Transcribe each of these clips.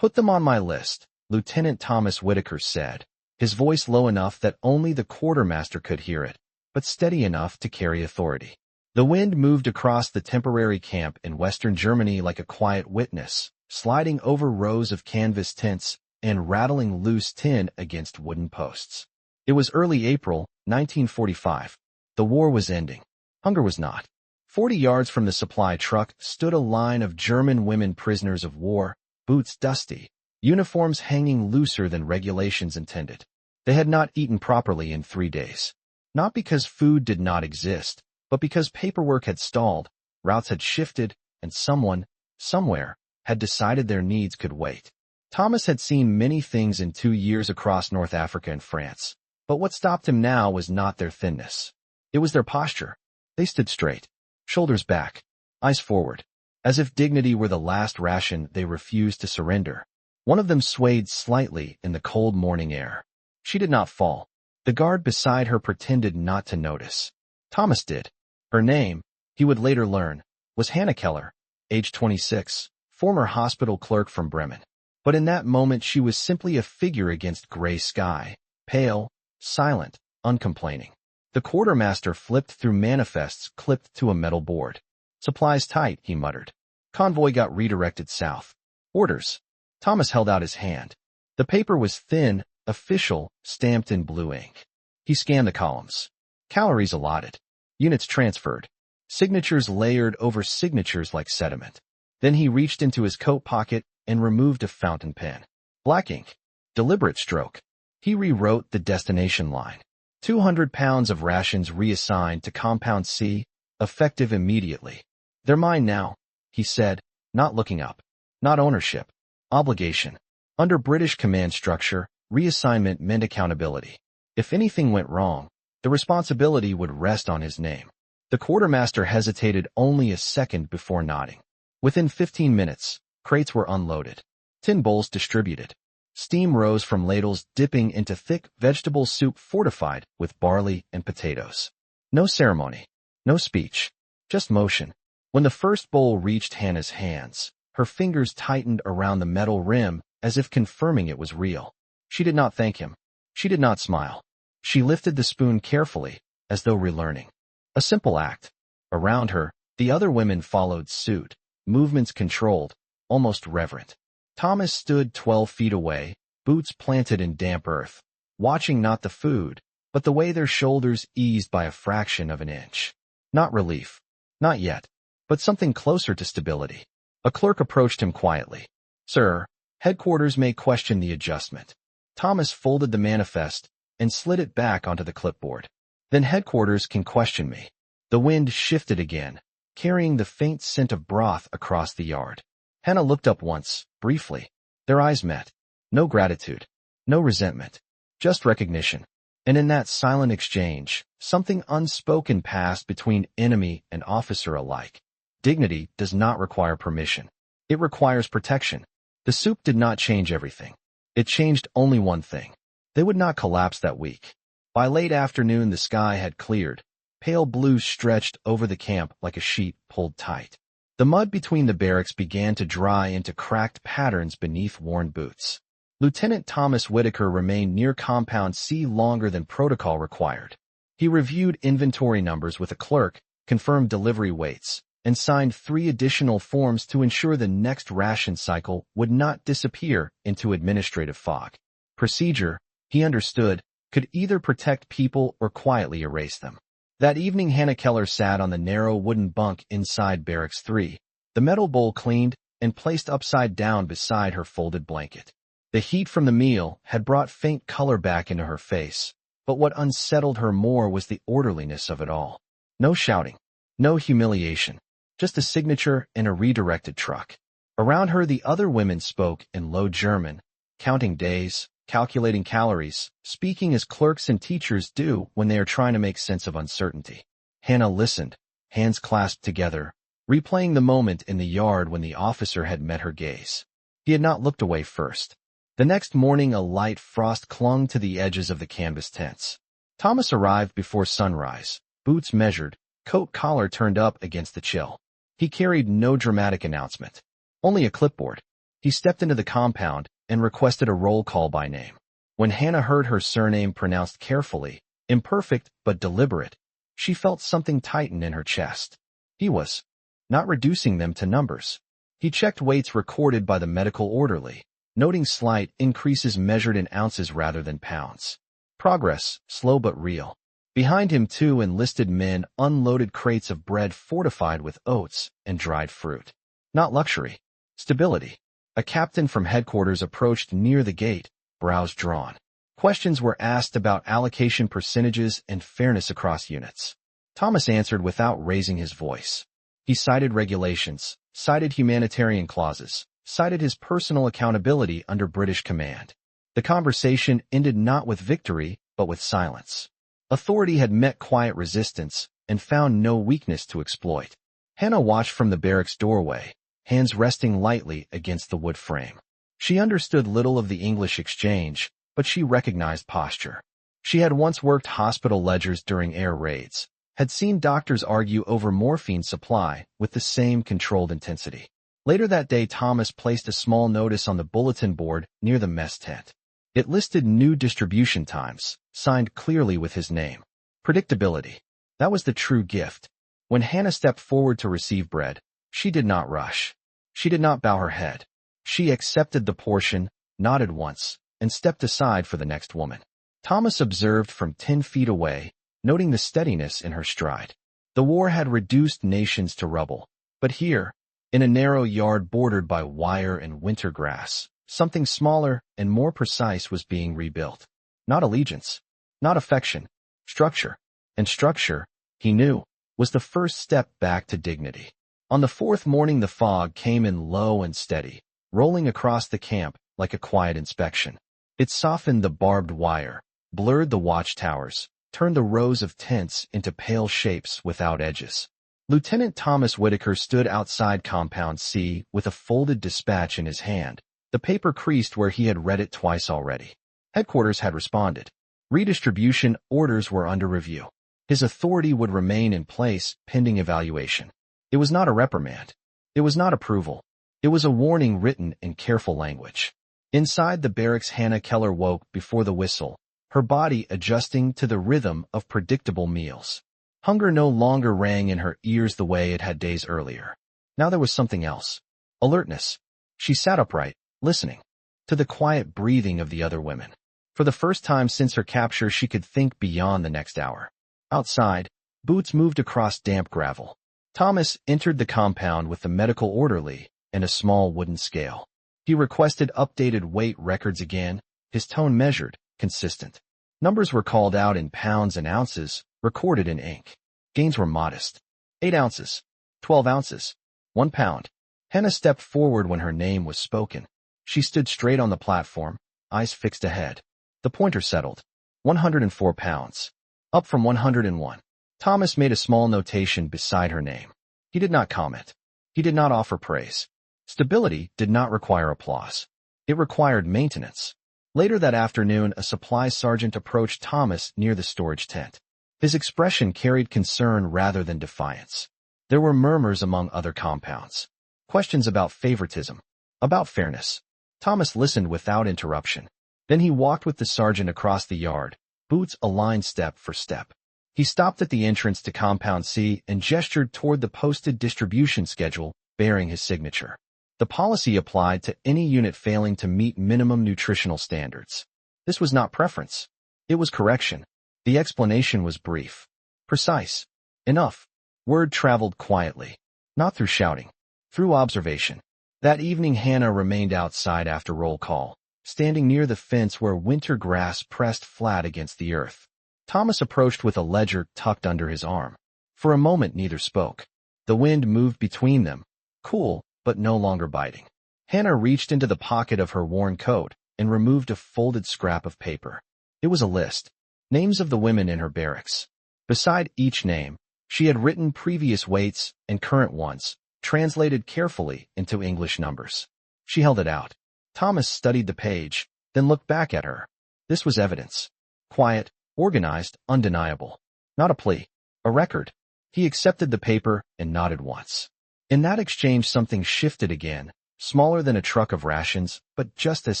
Put them on my list, Lieutenant Thomas Whitaker said, his voice low enough that only the quartermaster could hear it, but steady enough to carry authority. The wind moved across the temporary camp in western Germany like a quiet witness, sliding over rows of canvas tents and rattling loose tin against wooden posts. It was early April, 1945. The war was ending. Hunger was not. 40 yards from the supply truck stood a line of German women prisoners of war, boots dusty, uniforms hanging looser than regulations intended. They had not eaten properly in 3 days. Not because food did not exist, but because paperwork had stalled, routes had shifted, and someone, somewhere, had decided their needs could wait. Thomas had seen many things in 2 years across North Africa and France, but what stopped him now was not their thinness. It was their posture. They stood straight, shoulders back, eyes forward, as if dignity were the last ration they refused to surrender. One of them swayed slightly in the cold morning air. She did not fall. The guard beside her pretended not to notice. Thomas did. Her name, he would later learn, was Hannah Keller, age 26, former hospital clerk from Bremen. But in that moment she was simply a figure against gray sky, pale, silent, uncomplaining. The quartermaster flipped through manifests clipped to a metal board. Supplies tight, he muttered. Convoy got redirected south. Orders. Thomas held out his hand. The paper was thin, official, stamped in blue ink. He scanned the columns. Calories allotted. Units transferred. Signatures layered over signatures like sediment. Then he reached into his coat pocket and removed a fountain pen. Black ink. Deliberate stroke. He rewrote the destination line. 200 pounds of rations reassigned to Compound C, effective immediately. They're mine now, he said, not looking up. Not ownership. Obligation. Under British command structure, reassignment meant accountability. If anything went wrong, the responsibility would rest on his name. The quartermaster hesitated only a second before nodding. Within 15 minutes, crates were unloaded. Tin bowls distributed. Steam rose from ladles dipping into thick vegetable soup fortified with barley and potatoes. No ceremony. No speech. Just motion. When the first bowl reached Hannah's hands, her fingers tightened around the metal rim as if confirming it was real. She did not thank him. She did not smile. She lifted the spoon carefully, as though relearning. A simple act. Around her, the other women followed suit, movements controlled, almost reverent. Thomas stood 12 feet away, boots planted in damp earth, watching not the food, but the way their shoulders eased by a fraction of an inch. Not relief. Not yet. But something closer to stability. A clerk approached him quietly. Sir, headquarters may question the adjustment. Thomas folded the manifest and slid it back onto the clipboard. Then headquarters can question me. The wind shifted again, carrying the faint scent of broth across the yard. Hannah looked up once, briefly. Their eyes met. No gratitude. No resentment. Just recognition. And in that silent exchange, something unspoken passed between enemy and officer alike. Dignity does not require permission. It requires protection. The soup did not change everything. It changed only one thing. They would not collapse that week. By late afternoon the sky had cleared. Pale blue stretched over the camp like a sheet pulled tight. The mud between the barracks began to dry into cracked patterns beneath worn boots. Lieutenant Thomas Whitaker remained near Compound C longer than protocol required. He reviewed inventory numbers with a clerk, confirmed delivery weights, and signed 3 additional forms to ensure the next ration cycle would not disappear into administrative fog. Procedure, he understood, could either protect people or quietly erase them. That evening Hannah Keller sat on the narrow wooden bunk inside Barracks 3, the metal bowl cleaned and placed upside down beside her folded blanket. The heat from the meal had brought faint color back into her face, but what unsettled her more was the orderliness of it all. No shouting, no humiliation, just a signature and a redirected truck. Around her the other women spoke in low German, counting days, calculating calories, speaking as clerks and teachers do when they are trying to make sense of uncertainty. Hannah listened, hands clasped together, replaying the moment in the yard when the officer had met her gaze. He had not looked away first. The next morning a light frost clung to the edges of the canvas tents. Thomas arrived before sunrise, boots measured, coat collar turned up against the chill. He carried no dramatic announcement. Only a clipboard. He stepped into the compound and requested a roll call by name. When Hannah heard her surname pronounced carefully, imperfect but deliberate, she felt something tighten in her chest. He was not reducing them to numbers. He checked weights recorded by the medical orderly, noting slight increases measured in ounces rather than pounds. Progress, slow but real. Behind him, 2 enlisted men unloaded crates of bread fortified with oats and dried fruit. Not luxury. Stability. A captain from headquarters approached near the gate, brows drawn. Questions were asked about allocation percentages and fairness across units. Thomas answered without raising his voice. He cited regulations, cited humanitarian clauses, cited his personal accountability under British command. The conversation ended not with victory, but with silence. Authority had met quiet resistance and found no weakness to exploit. Hannah watched from the barracks doorway, hands resting lightly against the wood frame. She understood little of the English exchange, but she recognized posture. She had once worked hospital ledgers during air raids, had seen doctors argue over morphine supply with the same controlled intensity. Later that day, Thomas placed a small notice on the bulletin board near the mess tent. It listed new distribution times, signed clearly with his name. Predictability. That was the true gift. When Hannah stepped forward to receive bread, she did not rush. She did not bow her head. She accepted the portion, nodded once, and stepped aside for the next woman. Thomas observed from 10 feet away, noting the steadiness in her stride. The war had reduced nations to rubble, but here, in a narrow yard bordered by wire and winter grass, something smaller and more precise was being rebuilt. Not allegiance, not affection, structure. And structure, he knew, was the first step back to dignity. On the 4th morning, the fog came in low and steady, rolling across the camp like a quiet inspection. It softened the barbed wire, blurred the watchtowers, turned the rows of tents into pale shapes without edges. Lieutenant Thomas Whitaker stood outside Compound C with a folded dispatch in his hand. The paper creased where he had read it twice already. Headquarters had responded. Redistribution orders were under review. His authority would remain in place pending evaluation. It was not a reprimand. It was not approval. It was a warning written in careful language. Inside the barracks, Hannah Keller woke before the whistle, her body adjusting to the rhythm of predictable meals. Hunger no longer rang in her ears the way it had days earlier. Now there was something else. Alertness. She sat upright, listening to the quiet breathing of the other women. For the first time since her capture, she could think beyond the next hour. Outside, boots moved across damp gravel. Thomas entered the compound with the medical orderly and a small wooden scale. He requested updated weight records again, his tone measured, consistent. Numbers were called out in pounds and ounces, recorded in ink. Gains were modest. 8 ounces, 12 ounces, 1 pound. Hannah stepped forward when her name was spoken. She stood straight on the platform, eyes fixed ahead. The pointer settled. 104 pounds. Up from 101. Thomas made a small notation beside her name. He did not comment. He did not offer praise. Stability did not require applause. It required maintenance. Later that afternoon, a supply sergeant approached Thomas near the storage tent. His expression carried concern rather than defiance. There were murmurs among other compounds. Questions about favoritism, about fairness. Thomas listened without interruption. Then he walked with the sergeant across the yard, boots aligned step for step. He stopped at the entrance to Compound C and gestured toward the posted distribution schedule bearing his signature. The policy applied to any unit failing to meet minimum nutritional standards. This was not preference. It was correction. The explanation was brief, precise, enough. Word traveled quietly, not through shouting, through observation. That evening, Hannah remained outside after roll call, standing near the fence where winter grass pressed flat against the earth. Thomas approached with a ledger tucked under his arm. For a moment, neither spoke. The wind moved between them, cool, but no longer biting. Hannah reached into the pocket of her worn coat and removed a folded scrap of paper. It was a list. Names of the women in her barracks. Beside each name, she had written previous weights and current ones, translated carefully into English numbers. She held it out. Thomas studied the page, then looked back at her. This was evidence. Quiet, organized, undeniable. Not a plea. A record. He accepted the paper and nodded once. In that exchange, something shifted again, smaller than a truck of rations, but just as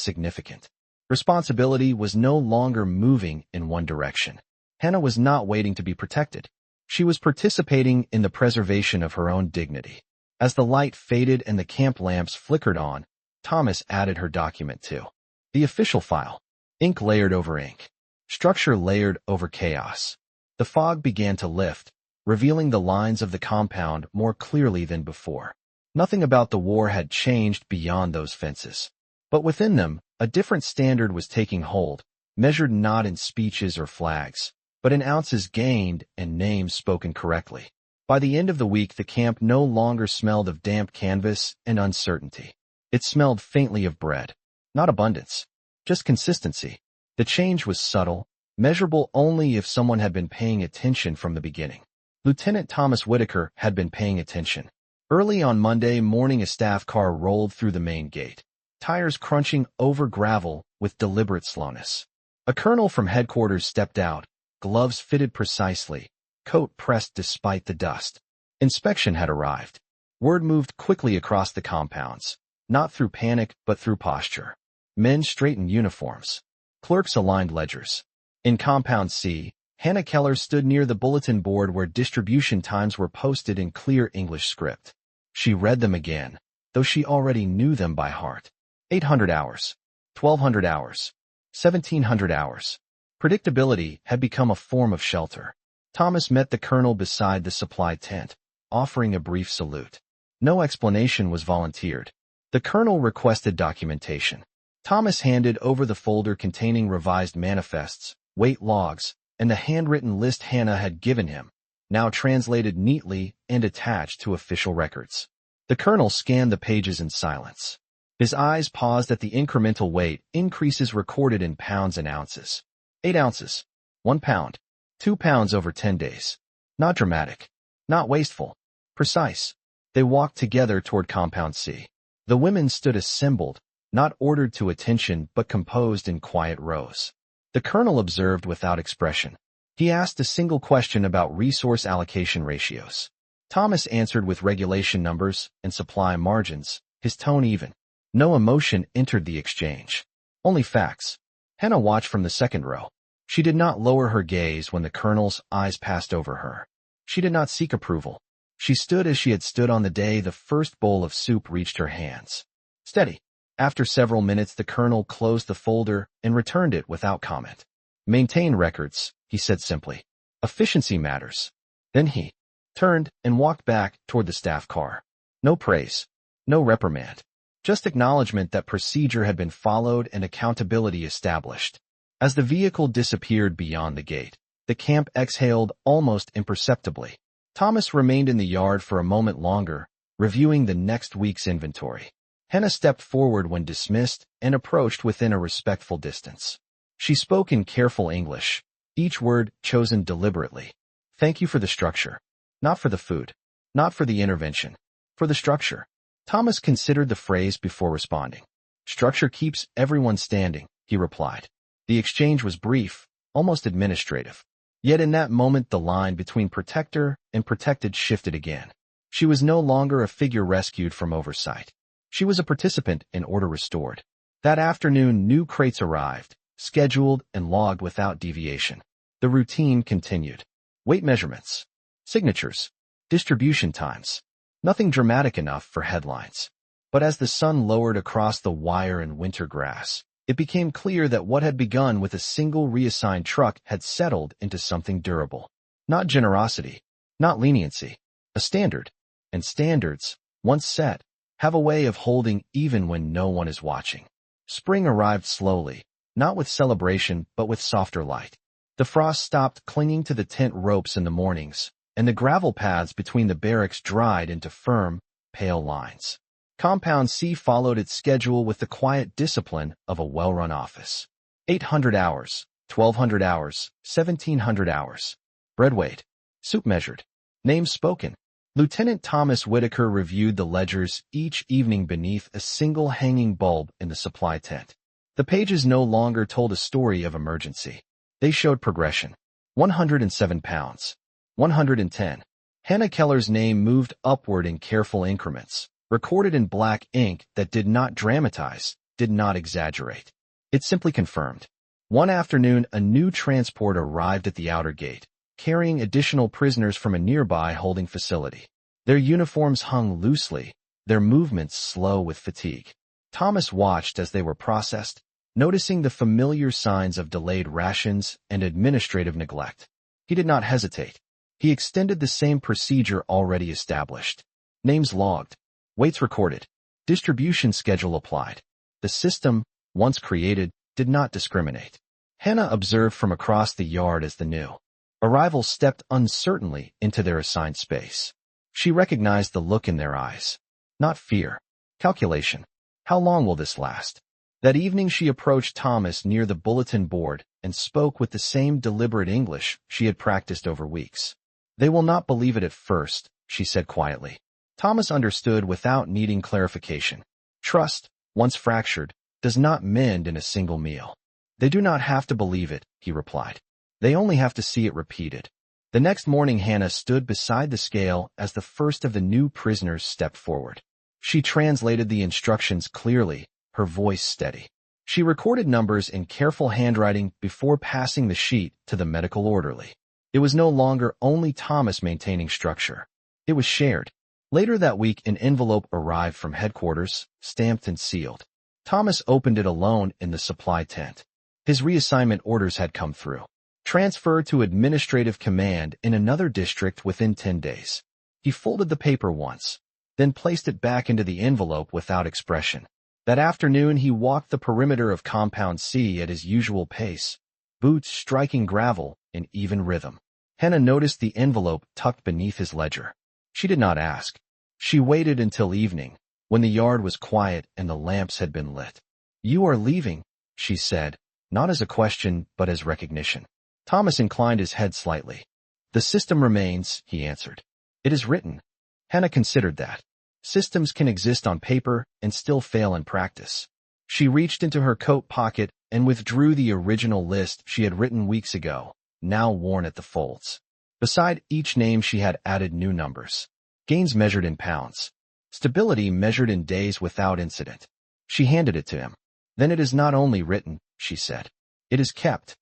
significant. Responsibility was no longer moving in one direction. Hannah was not waiting to be protected. She was participating in the preservation of her own dignity. As the light faded and the camp lamps flickered on, Thomas added her document to the official file. Ink layered over ink. Structure layered over chaos. The fog began to lift, revealing the lines of the compound more clearly than before. Nothing about the war had changed beyond those fences. But within them, a different standard was taking hold, measured not in speeches or flags, but in ounces gained and names spoken correctly. By the end of the week, the camp no longer smelled of damp canvas and uncertainty. It smelled faintly of bread. Not abundance, just consistency. The change was subtle, measurable only if someone had been paying attention from the beginning. Lieutenant Thomas Whitaker had been paying attention. Early on Monday morning, a staff car rolled through the main gate, tires crunching over gravel with deliberate slowness. A colonel from headquarters stepped out, gloves fitted precisely, coat pressed despite the dust. Inspection had arrived. Word moved quickly across the compounds, not through panic but through posture. Men straightened uniforms. Clerks aligned ledgers. In Compound C, Hannah Keller stood near the bulletin board where distribution times were posted in clear English script. She read them again, though she already knew them by heart. 800 hours, 1,200 hours, 1,700 hours. Predictability had become a form of shelter. Thomas met the colonel beside the supply tent, offering a brief salute. No explanation was volunteered. The colonel requested documentation. Thomas handed over the folder containing revised manifests, weight logs, and the handwritten list Hannah had given him, now translated neatly and attached to official records. The colonel scanned the pages in silence. His eyes paused at the incremental weight increases recorded in pounds and ounces. 8 ounces, 1 pound, 2 pounds over 10 days. Not dramatic, not wasteful, precise. They walked together toward Compound C. The women stood assembled, not ordered to attention but composed in quiet rows. The colonel observed without expression. He asked a single question about resource allocation ratios. Thomas answered with regulation numbers and supply margins, his tone even. No emotion entered the exchange. Only facts. Hannah watched from the second row. She did not lower her gaze when the colonel's eyes passed over her. She did not seek approval. She stood as she had stood on the day the first bowl of soup reached her hands. Steady. After several minutes, the colonel closed the folder and returned it without comment. Maintain records, he said simply. Efficiency matters. Then he turned and walked back toward the staff car. No praise, no reprimand, just acknowledgement that procedure had been followed and accountability established. As the vehicle disappeared beyond the gate, the camp exhaled almost imperceptibly. Thomas remained in the yard for a moment longer, reviewing the next week's inventory. Hannah stepped forward when dismissed and approached within a respectful distance. She spoke in careful English, each word chosen deliberately. Thank you for the structure. Not for the food. Not for the intervention. For the structure. Thomas considered the phrase before responding. Structure keeps everyone standing, he replied. The exchange was brief, almost administrative. Yet in that moment the line between protector and protected shifted again. She was no longer a figure rescued from oversight. She was a participant in order restored. That afternoon, new crates arrived, scheduled and logged without deviation. The routine continued. Weight measurements, signatures, distribution times. Nothing dramatic enough for headlines. But as the sun lowered across the wire and winter grass, it became clear that what had begun with a single reassigned truck had settled into something durable. Not generosity, not leniency, a standard. And standards, once set, have a way of holding even when no one is watching. Spring arrived slowly, not with celebration but with softer light. The frost stopped clinging to the tent ropes in the mornings, and the gravel paths between the barracks dried into firm, pale lines. Compound C followed its schedule with the quiet discipline of a well-run office. 800 hours, 1,200 hours, 1,700 hours. Bread weight. Soup measured. Names spoken. Lieutenant Thomas Whitaker reviewed the ledgers each evening beneath a single hanging bulb in the supply tent. The pages no longer told a story of emergency. They showed progression. 107 pounds. 110. Hannah Keller's name moved upward in careful increments. recorded in black ink that did not dramatize, did not exaggerate. It simply confirmed. One afternoon, a new transport arrived at the outer gate, carrying additional prisoners from a nearby holding facility. Their uniforms hung loosely, their movements slow with fatigue. Thomas watched as they were processed, noticing the familiar signs of delayed rations and administrative neglect. He did not hesitate. He extended the same procedure already established. Names logged, weights recorded, distribution schedule applied. The system, once created, did not discriminate. Hannah observed from across the yard as the new arrivals stepped uncertainly into their assigned space. She recognized the look in their eyes. Not fear. Calculation. How long will this last? That evening she approached Thomas near the bulletin board and spoke with the same deliberate English she had practiced over weeks. They will not believe it at first, she said quietly. Thomas understood without needing clarification. Trust, once fractured, does not mend in a single meal. They do not have to believe it, he replied. They only have to see it repeated. The next morning Hannah stood beside the scale as the first of the new prisoners stepped forward. She translated the instructions clearly, her voice steady. She recorded numbers in careful handwriting before passing the sheet to the medical orderly. It was no longer only Thomas maintaining structure. It was shared. Later that week, an envelope arrived from headquarters, stamped and sealed. Thomas opened it alone in the supply tent. His reassignment orders had come through. Transfer to administrative command in another district within 10 days. He folded the paper once, then placed it back into the envelope without expression. That afternoon he walked the perimeter of Compound C at his usual pace, boots striking gravel in even rhythm. Hannah noticed the envelope tucked beneath his ledger. She did not ask. She waited until evening, when the yard was quiet and the lamps had been lit. "You are leaving," she said, not as a question but as recognition. Thomas inclined his head slightly. "The system remains," he answered. "It is written." Hannah considered that. Systems can exist on paper and still fail in practice. She reached into her coat pocket and withdrew the original list she had written weeks ago, now worn at the folds. Beside each name she had added new numbers. Gains measured in pounds. Stability measured in days without incident. She handed it to him. "Then it is not only written," she said. "It is kept."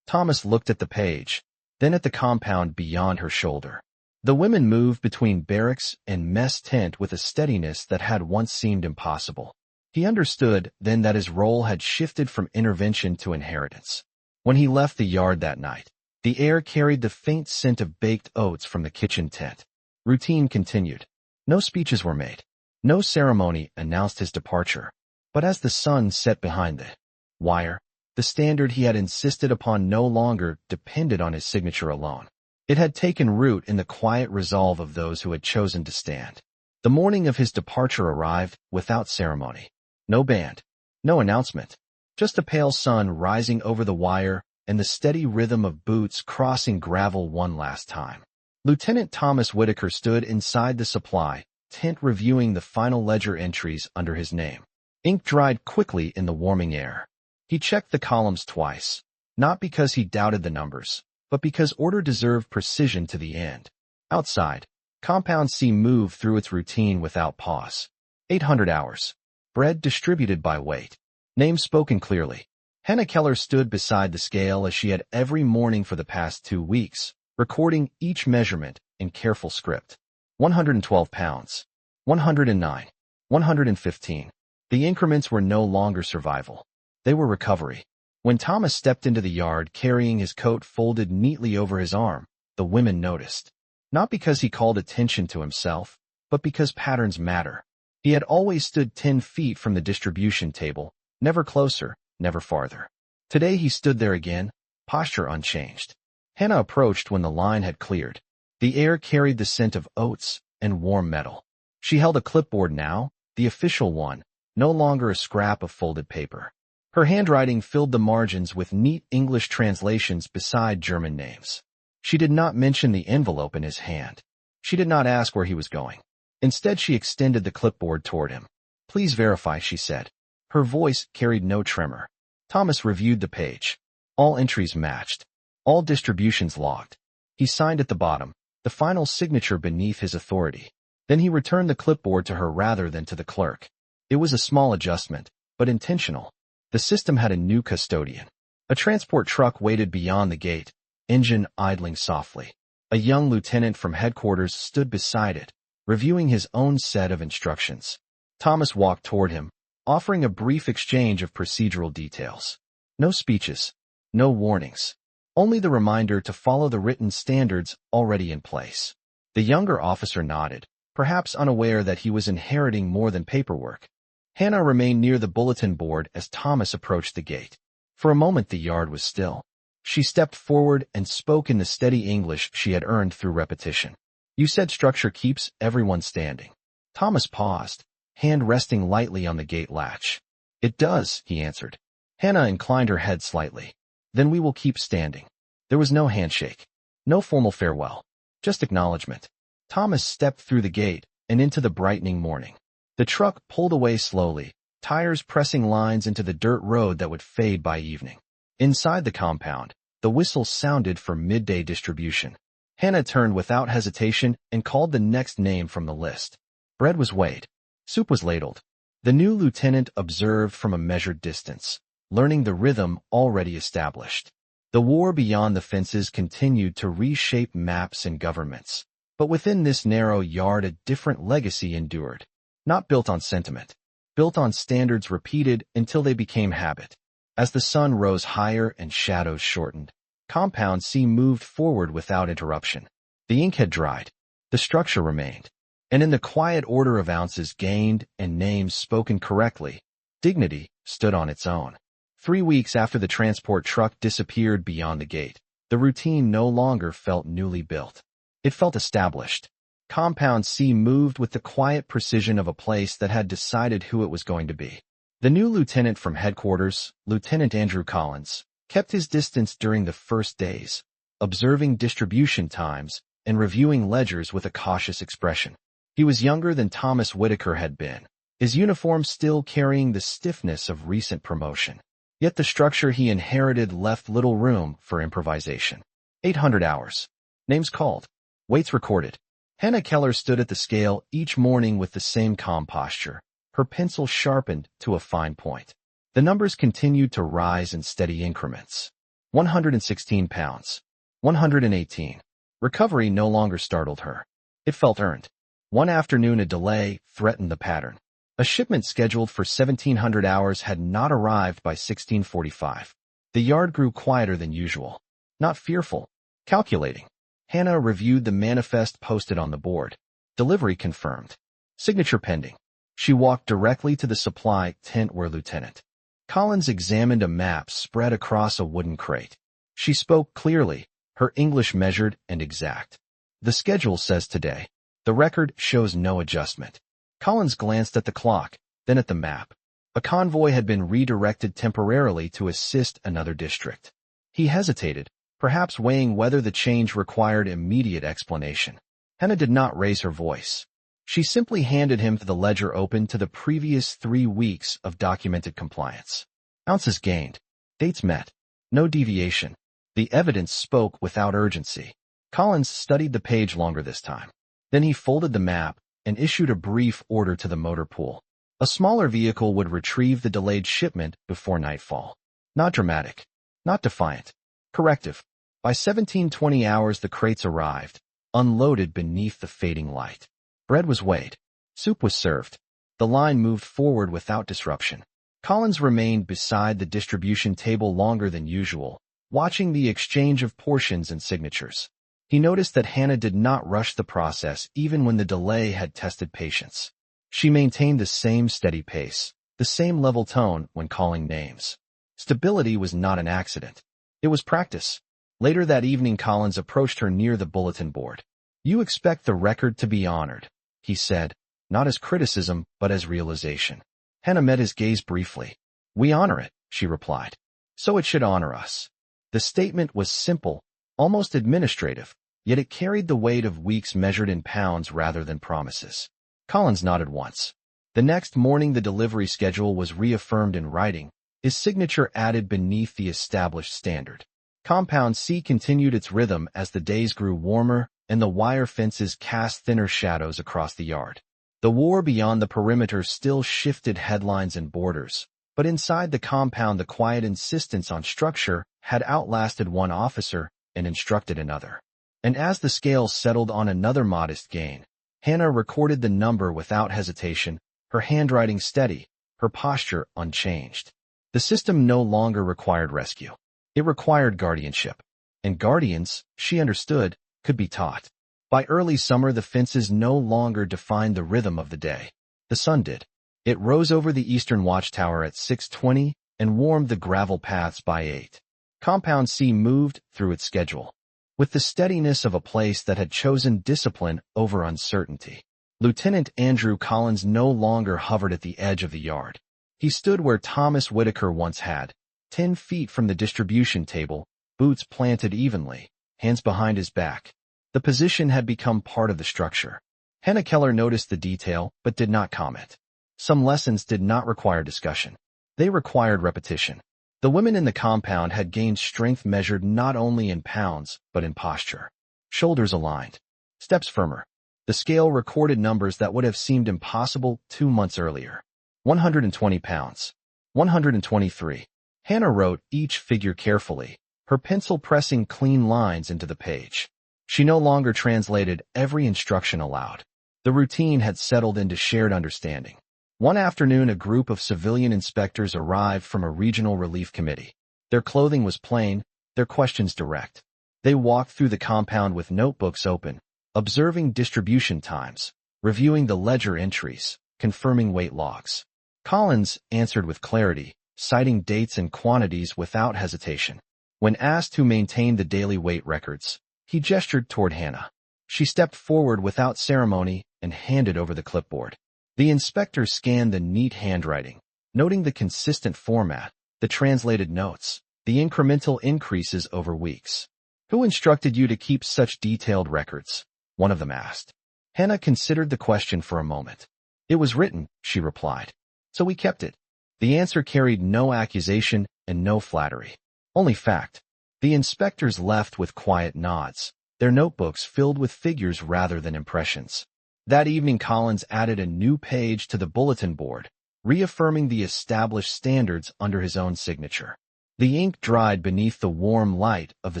Thomas looked at the page, then at the compound beyond her shoulder. The women moved between barracks and mess tent with a steadiness that had once seemed impossible. He understood then that his role had shifted from intervention to inheritance. When he left the yard that night, the air carried the faint scent of baked oats from the kitchen tent. Routine continued. No speeches were made. No ceremony announced his departure. But as the sun set behind the wire, the standard he had insisted upon no longer depended on his signature alone. It had taken root in the quiet resolve of those who had chosen to stand. The morning of his departure arrived without ceremony. No band. No announcement. Just a pale sun rising over the wire and the steady rhythm of boots crossing gravel one last time. Lieutenant Thomas Whitaker stood inside the supply tent reviewing the final ledger entries under his name. Ink dried quickly in the warming air. He checked the columns twice, not because he doubted the numbers, but because order deserved precision to the end. Outside, Compound C moved through its routine without pause. 800 hours. Bread distributed by weight. Names spoken clearly. Hannah Keller stood beside the scale as she had every morning for the past 2 weeks, recording each measurement in careful script. 112 pounds. 109. 115. The increments were no longer survival. They were recovery. When Thomas stepped into the yard carrying his coat folded neatly over his arm, the women noticed. Not because he called attention to himself, but because patterns matter. He had always stood 10 feet from the distribution table, never closer, never farther. Today he stood there again, posture unchanged. Hannah approached when the line had cleared. The air carried the scent of oats and warm metal. She held a clipboard now, the official one, no longer a scrap of folded paper. Her handwriting filled the margins with neat English translations beside German names. She did not mention the envelope in his hand. She did not ask where he was going. Instead, she extended the clipboard toward him. "Please verify," she said. Her voice carried no tremor. Thomas reviewed the page. All entries matched. All distributions logged. He signed at the bottom, the final signature beneath his authority. Then he returned the clipboard to her rather than to the clerk. It was a small adjustment, but intentional. The system had a new custodian. A transport truck waited beyond the gate, engine idling softly. A young lieutenant from headquarters stood beside it, reviewing his own set of instructions. Thomas walked toward him, offering a brief exchange of procedural details. No speeches, no warnings. Only the reminder to follow the written standards already in place. The younger officer nodded, perhaps unaware that he was inheriting more than paperwork. Hannah remained near the bulletin board as Thomas approached the gate. For a moment the yard was still. She stepped forward and spoke in the steady English she had earned through repetition. "You said structure keeps everyone standing." Thomas paused, hand resting lightly on the gate latch. "It does," he answered. Hannah inclined her head slightly. "Then we will keep standing." There was no handshake, no formal farewell, just acknowledgement. Thomas stepped through the gate and into the brightening morning. The truck pulled away slowly, tires pressing lines into the dirt road that would fade by evening. Inside the compound, the whistle sounded for midday distribution. Hannah turned without hesitation and called the next name from the list. Bread was weighed. Soup was ladled. The new lieutenant observed from a measured distance, learning the rhythm already established. The war beyond the fences continued to reshape maps and governments. But within this narrow yard a different legacy endured. Not built on sentiment, built on standards repeated until they became habit. As the sun rose higher and shadows shortened, Compound C moved forward without interruption. The ink had dried. The structure remained. And in the quiet order of ounces gained and names spoken correctly, dignity stood on its own. 3 weeks after the transport truck disappeared beyond the gate, the routine no longer felt newly built. It felt established. Compound C moved with the quiet precision of a place that had decided who it was going to be. The new lieutenant from headquarters, Lieutenant Andrew Collins, kept his distance during the first days, observing distribution times and reviewing ledgers with a cautious expression. He was younger than Thomas Whitaker had been, his uniform still carrying the stiffness of recent promotion. Yet the structure he inherited left little room for improvisation. 800 hours. Names called. Weights recorded. Hannah Keller stood at the scale each morning with the same calm posture, her pencil sharpened to a fine point. The numbers continued to rise in steady increments. 116 pounds. 118. Recovery no longer startled her. It felt earned. One afternoon a delay threatened the pattern. A shipment scheduled for 1,700 hours had not arrived by 1645. The yard grew quieter than usual. Not fearful. Calculating. Hannah reviewed the manifest posted on the board. Delivery confirmed. Signature pending. She walked directly to the supply tent where Lieutenant Collins examined a map spread across a wooden crate. She spoke clearly, her English measured and exact. "The schedule says today. The record shows no adjustment." Collins glanced at the clock, then at the map. A convoy had been redirected temporarily to assist another district. He hesitated, perhaps weighing whether the change required immediate explanation. Hannah did not raise her voice. She simply handed him the ledger open to the previous 3 weeks of documented compliance. Ounces gained. Dates met. No deviation. The evidence spoke without urgency. Collins studied the page longer this time. Then he folded the map and issued a brief order to the motor pool. A smaller vehicle would retrieve the delayed shipment before nightfall. Not dramatic. Not defiant. Corrective. By 1720 hours the crates arrived, unloaded beneath the fading light. Bread was weighed. Soup was served. The line moved forward without disruption. Collins remained beside the distribution table longer than usual, watching the exchange of portions and signatures. He noticed that Hannah did not rush the process even when the delay had tested patience. She maintained the same steady pace, the same level tone when calling names. Stability was not an accident. It was practice. Later that evening Collins approached her near the bulletin board. "You expect the record to be honored," he said, not as criticism but as realization. Hannah met his gaze briefly. "We honor it," she replied. "So it should honor us." The statement was simple, almost administrative, yet it carried the weight of weeks measured in pounds rather than promises. Collins nodded once. The next morning the delivery schedule was reaffirmed in writing, his signature added beneath the established standard. Compound C continued its rhythm as the days grew warmer and the wire fences cast thinner shadows across the yard. The war beyond the perimeter still shifted headlines and borders, but inside the compound the quiet insistence on structure had outlasted one officer and instructed another. And as the scales settled on another modest gain, Hannah recorded the number without hesitation, her handwriting steady, her posture unchanged. The system no longer required rescue. It required guardianship. And guardians, she understood, could be taught. By early summer the fences no longer defined the rhythm of the day. The sun did. It rose over the eastern watchtower at 6:20 and warmed the gravel paths by 8. Compound C moved through its schedule, with the steadiness of a place that had chosen discipline over uncertainty. Lieutenant Andrew Collins no longer hovered at the edge of the yard. He stood where Thomas Whitaker once had, 10 feet from the distribution table, boots planted evenly, hands behind his back. The position had become part of the structure. Hannah Keller noticed the detail, but did not comment. Some lessons did not require discussion. They required repetition. The women in the compound had gained strength measured not only in pounds, but in posture. Shoulders aligned. Steps firmer. The scale recorded numbers that would have seemed impossible 2 months earlier. 120 pounds. 123. Hannah wrote each figure carefully, her pencil pressing clean lines into the page. She no longer translated every instruction aloud. The routine had settled into shared understanding. One afternoon, a group of civilian inspectors arrived from a regional relief committee. Their clothing was plain, their questions direct. They walked through the compound with notebooks open, observing distribution times, reviewing the ledger entries, confirming weight logs. Collins answered with clarity, citing dates and quantities without hesitation. When asked who maintained the daily weight records, he gestured toward Hannah. She stepped forward without ceremony and handed over the clipboard. The inspector scanned the neat handwriting, noting the consistent format, the translated notes, the incremental increases over weeks. "Who instructed you to keep such detailed records?" one of them asked. Hannah considered the question for a moment. "It was written," she replied. "So we kept it." The answer carried no accusation and no flattery, only fact. The inspectors left with quiet nods, their notebooks filled with figures rather than impressions. That evening Collins added a new page to the bulletin board, reaffirming the established standards under his own signature. The ink dried beneath the warm light of the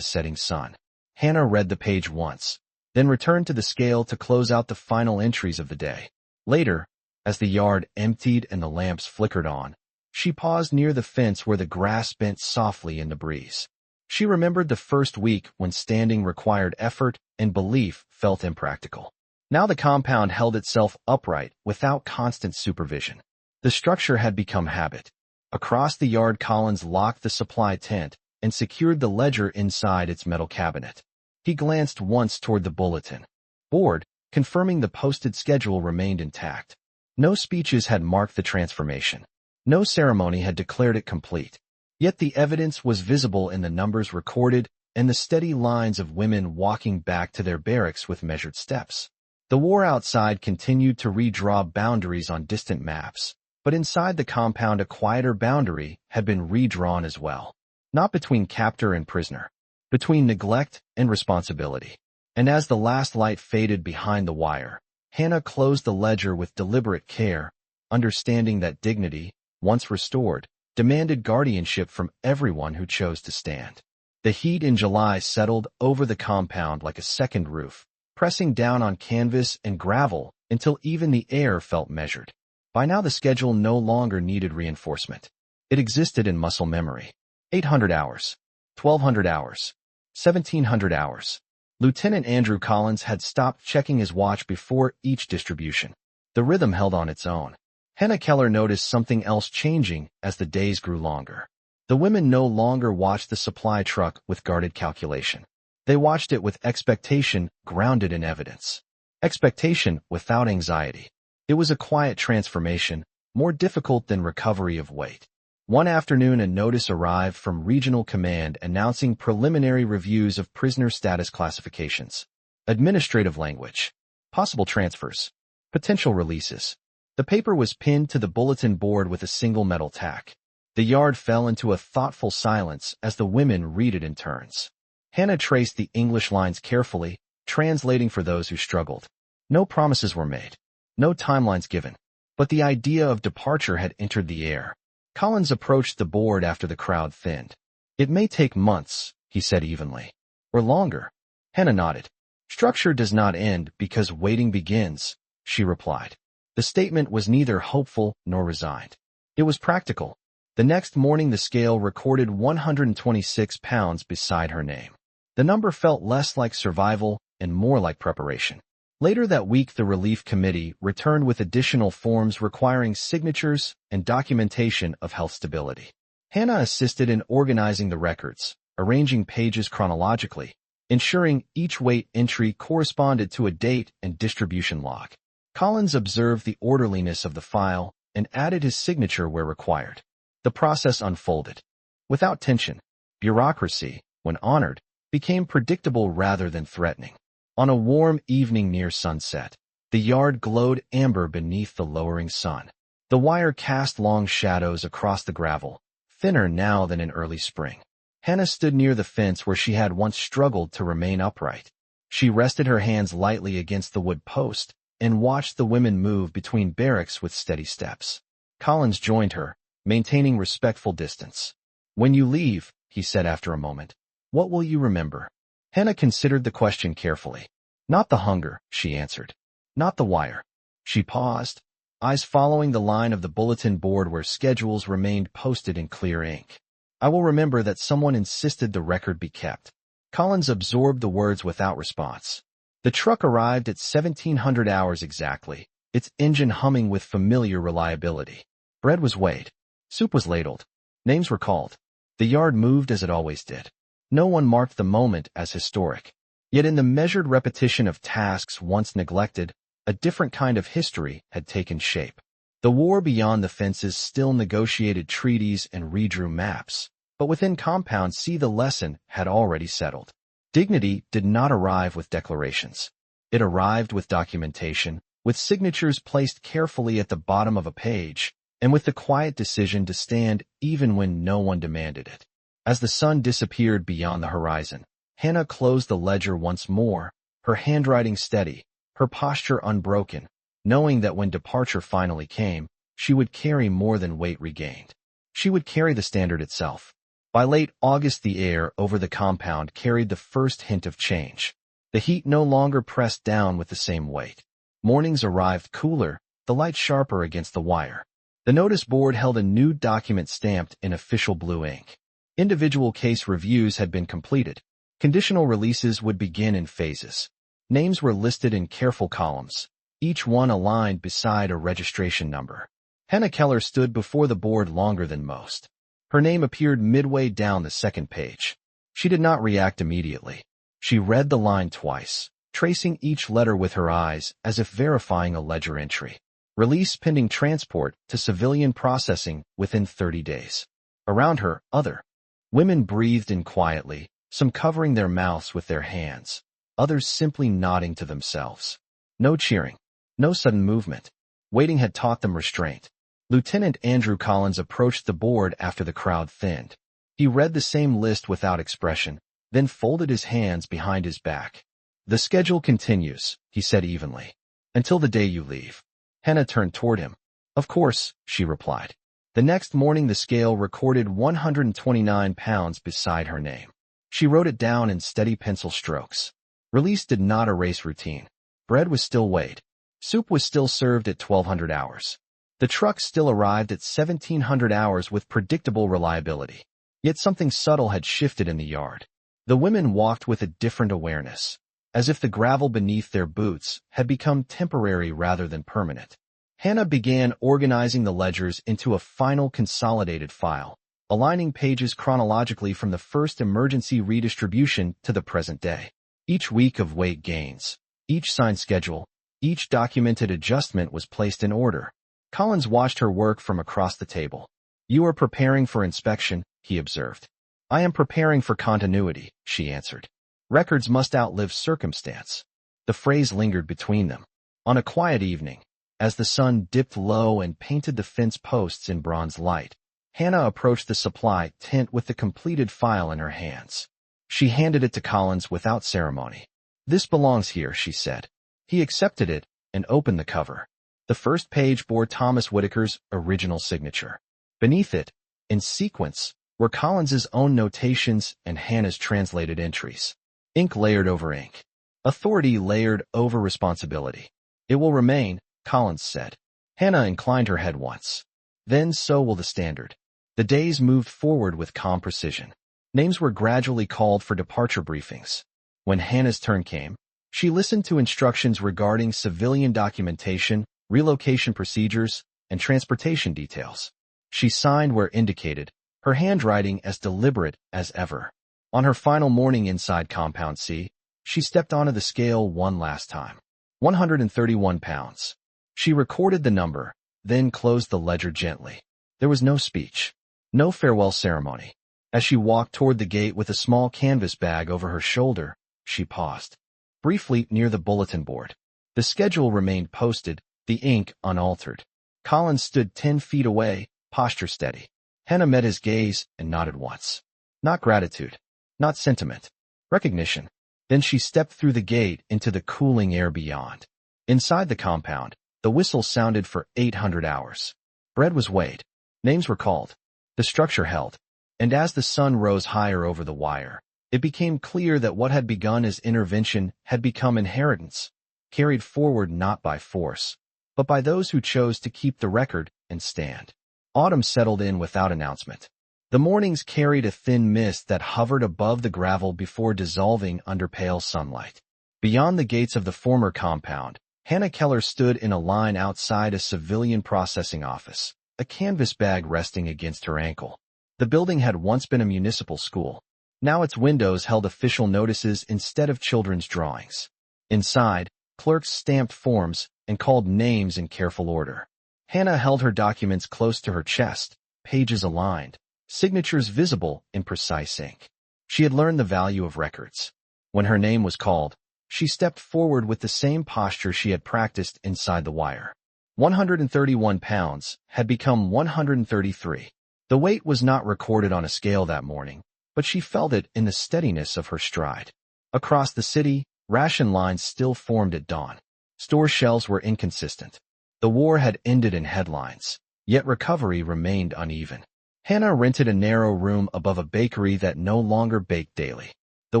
setting sun. Hannah read the page once, then returned to the scale to close out the final entries of the day. Later, as the yard emptied and the lamps flickered on, she paused near the fence where the grass bent softly in the breeze. She remembered the first week when standing required effort and belief felt impractical. Now the compound held itself upright without constant supervision. The structure had become habit. Across the yard Collins locked the supply tent and secured the ledger inside its metal cabinet. He glanced once toward the bulletin board, confirming the posted schedule remained intact. No speeches had marked the transformation. No ceremony had declared it complete. Yet the evidence was visible in the numbers recorded and the steady lines of women walking back to their barracks with measured steps. The war outside continued to redraw boundaries on distant maps, but inside the compound a quieter boundary had been redrawn as well. Not between captor and prisoner, between neglect and responsibility. And as the last light faded behind the wire, Hannah closed the ledger with deliberate care, understanding that dignity, once restored, demanded guardianship from everyone who chose to stand. The heat in July settled over the compound like a second roof, pressing down on canvas and gravel until even the air felt measured. By now the schedule no longer needed reinforcement. It existed in muscle memory. 800 hours, 1,200 hours, 1,700 hours. Lieutenant Andrew Collins had stopped checking his watch before each distribution. The rhythm held on its own. Hannah Keller noticed something else changing as the days grew longer. The women no longer watched the supply truck with guarded calculation. They watched it with expectation grounded in evidence. Expectation without anxiety. It was a quiet transformation, more difficult than recovery of weight. One afternoon a notice arrived from Regional Command announcing preliminary reviews of prisoner status classifications. Administrative language. Possible transfers. Potential releases. The paper was pinned to the bulletin board with a single metal tack. The yard fell into a thoughtful silence as the women read it in turns. Hannah traced the English lines carefully, translating for those who struggled. No promises were made. No timelines given. But the idea of departure had entered the air. Collins approached the board after the crowd thinned. "It may take months," he said evenly. "Or longer." Hannah nodded. "Structure does not end because waiting begins," she replied. The statement was neither hopeful nor resigned. It was practical. The next morning the scale recorded 126 pounds beside her name. The number felt less like survival and more like preparation. Later that week the relief committee returned with additional forms requiring signatures and documentation of health stability. Hannah assisted in organizing the records, arranging pages chronologically, ensuring each weight entry corresponded to a date and distribution log. Collins observed the orderliness of the file and added his signature where required. The process unfolded. Without tension, bureaucracy, when honored, became predictable rather than threatening. On a warm evening near sunset, the yard glowed amber beneath the lowering sun. The wire cast long shadows across the gravel, thinner now than in early spring. Hannah stood near the fence where she had once struggled to remain upright. She rested her hands lightly against the wood post and watched the women move between barracks with steady steps. Collins joined her, maintaining respectful distance. "When you leave," he said after a moment, "what will you remember?" Hannah considered the question carefully. "Not the hunger," she answered. "Not the wire." She paused, eyes following the line of the bulletin board where schedules remained posted in clear ink. "I will remember that someone insisted the record be kept." Collins absorbed the words without response. The truck arrived at 1700 hours exactly, its engine humming with familiar reliability. Bread was weighed. Soup was ladled. Names were called. The yard moved as it always did. No one marked the moment as historic. Yet in the measured repetition of tasks once neglected, a different kind of history had taken shape. The war beyond the fences still negotiated treaties and redrew maps, but within Compound C the lesson had already settled. Dignity did not arrive with declarations. It arrived with documentation, with signatures placed carefully at the bottom of a page, and with the quiet decision to stand even when no one demanded it. As the sun disappeared beyond the horizon, Hannah closed the ledger once more, her handwriting steady, her posture unbroken, knowing that when departure finally came, she would carry more than weight regained. She would carry the standard itself. By late August the air over the compound carried the first hint of change. The heat no longer pressed down with the same weight. Mornings arrived cooler, the light sharper against the wire. The notice board held a new document stamped in official blue ink. Individual case reviews had been completed. Conditional releases would begin in phases. Names were listed in careful columns, each one aligned beside a registration number. Hannah Keller stood before the board longer than most. Her name appeared midway down the second page. She did not react immediately. She read the line twice, tracing each letter with her eyes as if verifying a ledger entry. Release pending transport to civilian processing within 30 days. Around her, other women breathed in quietly, some covering their mouths with their hands, others simply nodding to themselves. No cheering, no sudden movement. Waiting had taught them restraint. Lieutenant Andrew Collins approached the board after the crowd thinned. He read the same list without expression, then folded his hands behind his back. "The schedule continues," he said evenly, "until the day you leave." Hannah turned toward him. "Of course," she replied. The next morning the scale recorded 129 pounds beside her name. She wrote it down in steady pencil strokes. Release did not erase routine. Bread was still weighed. Soup was still served at 1200 hours. The truck still arrived at 1700 hours with predictable reliability. Yet something subtle had shifted in the yard. The women walked with a different awareness, as if the gravel beneath their boots had become temporary rather than permanent. Hannah began organizing the ledgers into a final consolidated file, aligning pages chronologically from the first emergency redistribution to the present day. Each week of weight gains, each signed schedule, each documented adjustment was placed in order. Collins watched her work from across the table. "You are preparing for inspection," he observed. "I am preparing for continuity," she answered. "Records must outlive circumstance." The phrase lingered between them. On a quiet evening, as the sun dipped low and painted the fence posts in bronze light, Hannah approached the supply tent with the completed file in her hands. She handed it to Collins without ceremony. "This belongs here," she said. He accepted it and opened the cover. The first page bore Thomas Whitaker's original signature. Beneath it, in sequence, were Collins's own notations and Hannah's translated entries. Ink layered over ink. Authority layered over responsibility. "It will remain," Collins said. Hannah inclined her head once. "Then so will the standard." The days moved forward with calm precision. Names were gradually called for departure briefings. When Hannah's turn came, she listened to instructions regarding civilian documentation, relocation procedures, and transportation details. She signed where indicated, her handwriting as deliberate as ever. On her final morning inside Compound C, she stepped onto the scale one last time. 131 pounds. She recorded the number, then closed the ledger gently. There was no speech, no farewell ceremony. As she walked toward the gate with a small canvas bag over her shoulder, she paused. Briefly near the bulletin board. The schedule remained posted, the ink unaltered. Collins stood 10 feet away, posture steady. Hannah met his gaze and nodded once. Not gratitude, not sentiment, recognition. Then she stepped through the gate into the cooling air beyond. Inside the compound, the whistle sounded for 800 hours. Bread was weighed. Names were called. The structure held. And as the sun rose higher over the wire, it became clear that what had begun as intervention had become inheritance, carried forward not by force, but by those who chose to keep the record and stand. Autumn settled in without announcement. The mornings carried a thin mist that hovered above the gravel before dissolving under pale sunlight. Beyond the gates of the former compound, Hannah Keller stood in a line outside a civilian processing office, a canvas bag resting against her ankle. The building had once been a municipal school. Now its windows held official notices instead of children's drawings. Inside, clerks stamped forms and called names in careful order. Hannah held her documents close to her chest, pages aligned, signatures visible in precise ink. She had learned the value of records. When her name was called, she stepped forward with the same posture she had practiced inside the wire. 131 pounds had become 133. The weight was not recorded on a scale that morning, but she felt it in the steadiness of her stride. Across the city, ration lines still formed at dawn. Store shelves were inconsistent. The war had ended in headlines, yet recovery remained uneven. Hannah rented a narrow room above a bakery that no longer baked daily. The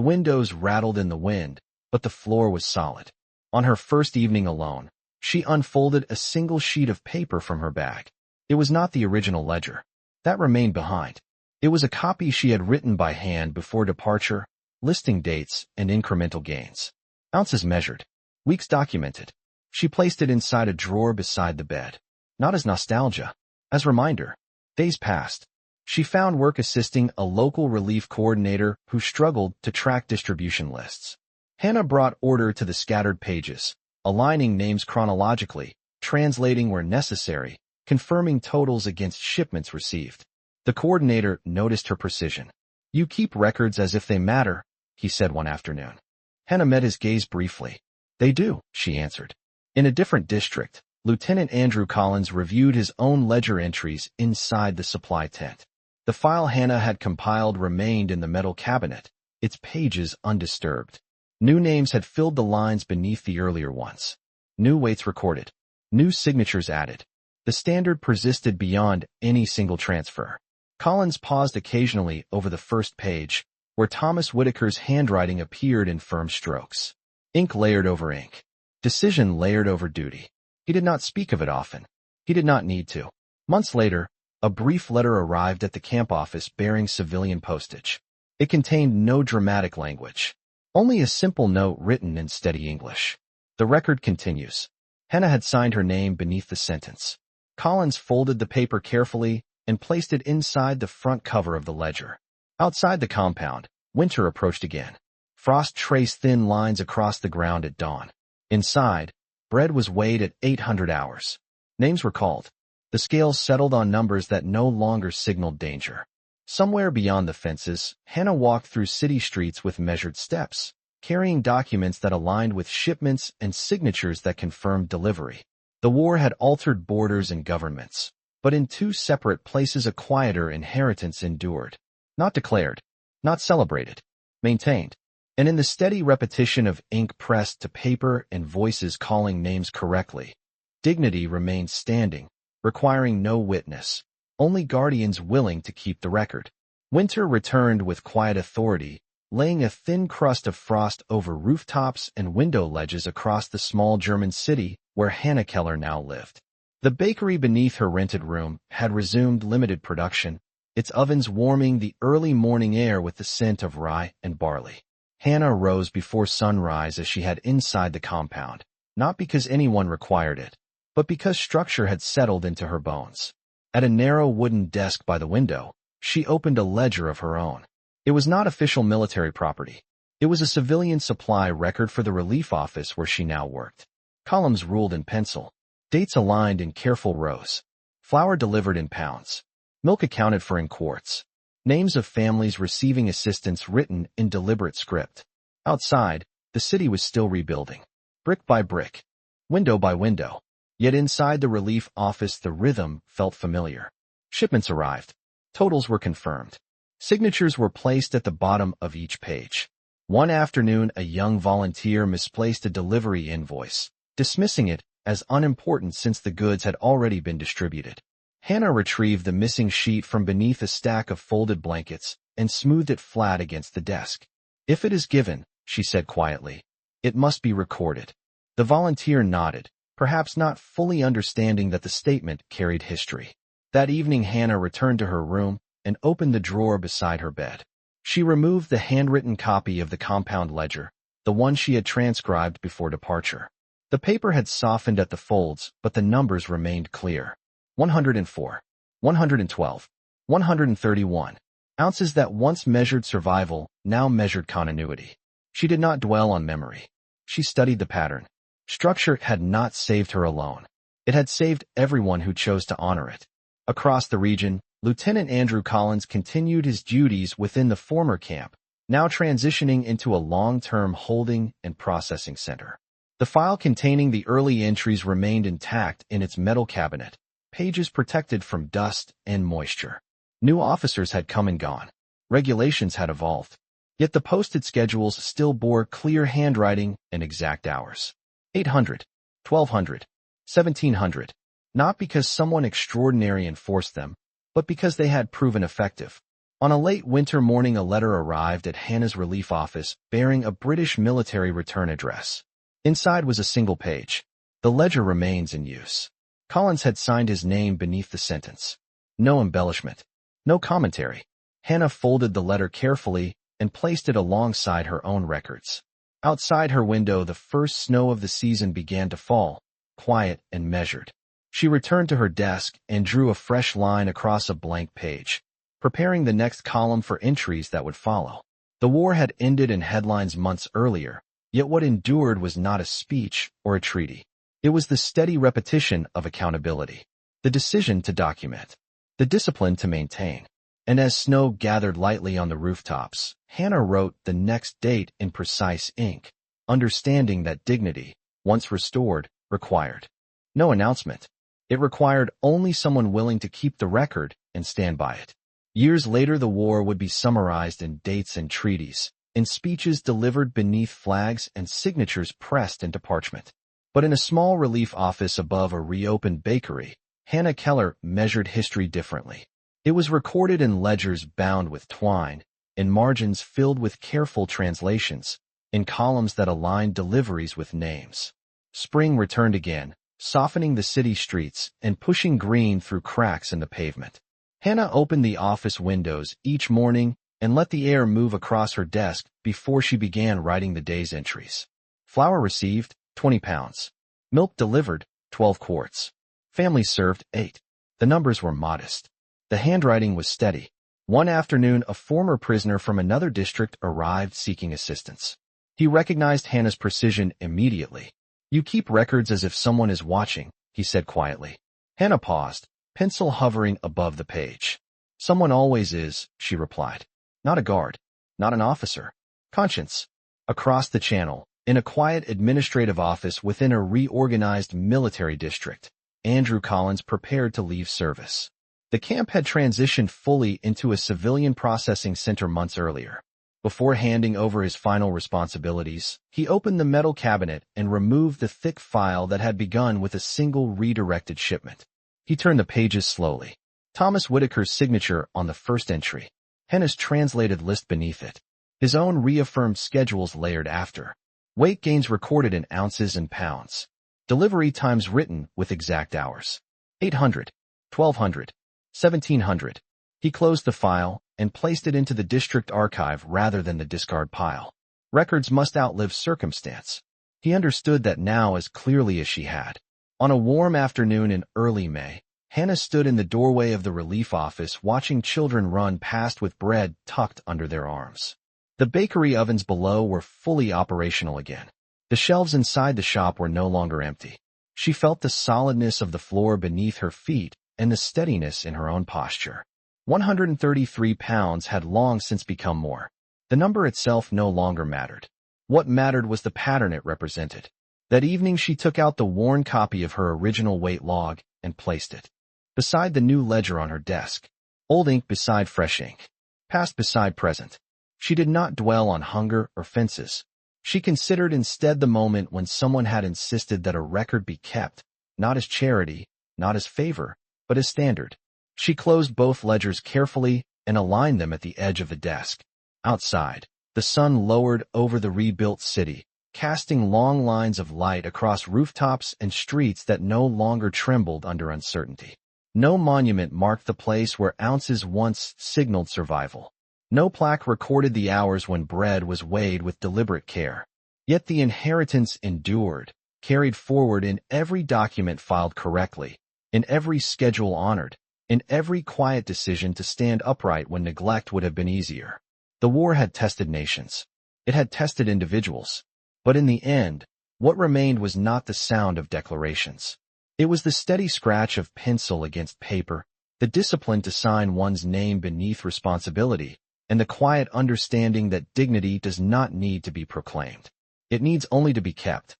windows rattled in the wind, but the floor was solid. On her first evening alone, she unfolded a single sheet of paper from her bag. It was not the original ledger. That remained behind. It was a copy she had written by hand before departure, listing dates and incremental gains. Ounces measured. Weeks documented. She placed it inside a drawer beside the bed. Not as nostalgia. As reminder. Days passed. She found work assisting a local relief coordinator who struggled to track distribution lists. Hannah brought order to the scattered pages, aligning names chronologically, translating where necessary, confirming totals against shipments received. The coordinator noticed her precision. "You keep records as if they matter," he said one afternoon. Hannah met his gaze briefly. "They do," she answered. In a different district, Lieutenant Andrew Collins reviewed his own ledger entries inside the supply tent. The file Hannah had compiled remained in the metal cabinet, its pages undisturbed. New names had filled the lines beneath the earlier ones. New weights recorded. New signatures added. The standard persisted beyond any single transfer. Collins paused occasionally over the first page, where Thomas Whitaker's handwriting appeared in firm strokes. Ink layered over ink. Decision layered over duty. He did not speak of it often. He did not need to. Months later, a brief letter arrived at the camp office bearing civilian postage. It contained no dramatic language. Only a simple note written in steady English. The record continues. Hannah had signed her name beneath the sentence. Collins folded the paper carefully and placed it inside the front cover of the ledger. Outside the compound, winter approached again. Frost traced thin lines across the ground at dawn. Inside, bread was weighed at 800 hours. Names were called. The scales settled on numbers that no longer signaled danger. Somewhere beyond the fences, Hannah walked through city streets with measured steps, carrying documents that aligned with shipments and signatures that confirmed delivery. The war had altered borders and governments, but in two separate places a quieter inheritance endured. Not declared, not celebrated, maintained. and in the steady repetition of ink pressed to paper and voices calling names correctly, dignity remained standing, requiring no witness, only guardians willing to keep the record. Winter returned with quiet authority, laying a thin crust of frost over rooftops and window ledges across the small German city where Hannah Keller now lived. The bakery beneath her rented room had resumed limited production, its ovens warming the early morning air with the scent of rye and barley. Hannah rose before sunrise as she had inside the compound, not because anyone required it, but because structure had settled into her bones. At a narrow wooden desk by the window, she opened a ledger of her own. It was not official military property. It was a civilian supply record for the relief office where she now worked. Columns ruled in pencil, dates aligned in careful rows, flour delivered in pounds, milk accounted for in quarts, names of families receiving assistance written in deliberate script. Outside, the city was still rebuilding, brick by brick, window by window. Yet inside the relief office the rhythm felt familiar. Shipments arrived. Totals were confirmed. Signatures were placed at the bottom of each page. One afternoon, a young volunteer misplaced a delivery invoice, dismissing it as unimportant since the goods had already been distributed. Hannah retrieved the missing sheet from beneath a stack of folded blankets and smoothed it flat against the desk. "If it is given," she said quietly, "it must be recorded." The volunteer nodded, perhaps not fully understanding that the statement carried history. That evening Hannah returned to her room and opened the drawer beside her bed. She removed the handwritten copy of the compound ledger, the one she had transcribed before departure. The paper had softened at the folds, but the numbers remained clear. 104, 112, 131. Ounces that once measured survival now measured continuity. She did not dwell on memory. She studied the pattern. Structure had not saved her alone. It had saved everyone who chose to honor it. Across the region, Lieutenant Andrew Collins continued his duties within the former camp, now transitioning into a long-term holding and processing center. The file containing the early entries remained intact in its metal cabinet, pages protected from dust and moisture. New officers had come and gone. Regulations had evolved. Yet the posted schedules still bore clear handwriting and exact hours. 800, 1200, 1700. Not because someone extraordinary enforced them, but because they had proven effective. On a late winter morning a letter arrived at Hannah's relief office bearing a British military return address. Inside was a single page. "The ledger remains in use." Collins had signed his name beneath the sentence. No embellishment. No commentary. Hannah folded the letter carefully and placed it alongside her own records. Outside her window the first snow of the season began to fall, quiet and measured. She returned to her desk and drew a fresh line across a blank page, preparing the next column for entries that would follow. The war had ended in headlines months earlier, yet what endured was not a speech or a treaty. It was the steady repetition of accountability, the decision to document, the discipline to maintain. And as snow gathered lightly on the rooftops, Hannah wrote the next date in precise ink, understanding that dignity, once restored, required no announcement. It required only someone willing to keep the record and stand by it. Years later the war would be summarized in dates and treaties, in speeches delivered beneath flags and signatures pressed into parchment. But in a small relief office above a reopened bakery, Hannah Keller measured history differently. It was recorded in ledgers bound with twine, in margins filled with careful translations, in columns that aligned deliveries with names. Spring returned again, softening the city streets and pushing green through cracks in the pavement. Hannah opened the office windows each morning and let the air move across her desk before she began writing the day's entries. Flour received, 20 pounds. Milk delivered, 12 quarts. Families served, 8. The numbers were modest. The handwriting was steady. One afternoon, a former prisoner from another district arrived seeking assistance. He recognized Hannah's precision immediately. "You keep records as if someone is watching," he said quietly. Hannah paused, pencil hovering above the page. "Someone always is," she replied. "Not a guard. Not an officer. Conscience." Across the channel, in a quiet administrative office within a reorganized military district, Andrew Collins prepared to leave service. The camp had transitioned fully into a civilian processing center months earlier. Before handing over his final responsibilities, he opened the metal cabinet and removed the thick file that had begun with a single redirected shipment. He turned the pages slowly. Thomas Whitaker's signature on the first entry. Hannah's translated list beneath it. His own reaffirmed schedules layered after. Weight gains recorded in ounces and pounds. Delivery times written with exact hours. 800, 1200, 1700. He closed the file and placed it into the district archive rather than the discard pile. Records must outlive circumstance. He understood that now as clearly as she had. On a warm afternoon in early May, Hannah stood in the doorway of the relief office watching children run past with bread tucked under their arms. The bakery ovens below were fully operational again. The shelves inside the shop were no longer empty. She felt the solidness of the floor beneath her feet and the steadiness in her own posture. 133 pounds had long since become more. The number itself no longer mattered. What mattered was the pattern it represented. That evening she took out the worn copy of her original weight log and placed it beside the new ledger on her desk. Old ink beside fresh ink. Past beside present. She did not dwell on hunger or fences. She considered instead the moment when someone had insisted that a record be kept, not as charity, not as favor, but as standard. She closed both ledgers carefully and aligned them at the edge of the desk. Outside, the sun lowered over the rebuilt city, casting long lines of light across rooftops and streets that no longer trembled under uncertainty. No monument marked the place where ounces once signaled survival. No plaque recorded the hours when bread was weighed with deliberate care. Yet the inheritance endured, carried forward in every document filed correctly, in every schedule honored, in every quiet decision to stand upright when neglect would have been easier. The war had tested nations. It had tested individuals. But in the end, what remained was not the sound of declarations. It was the steady scratch of pencil against paper, the discipline to sign one's name beneath responsibility, and the quiet understanding that dignity does not need to be proclaimed. It needs only to be kept.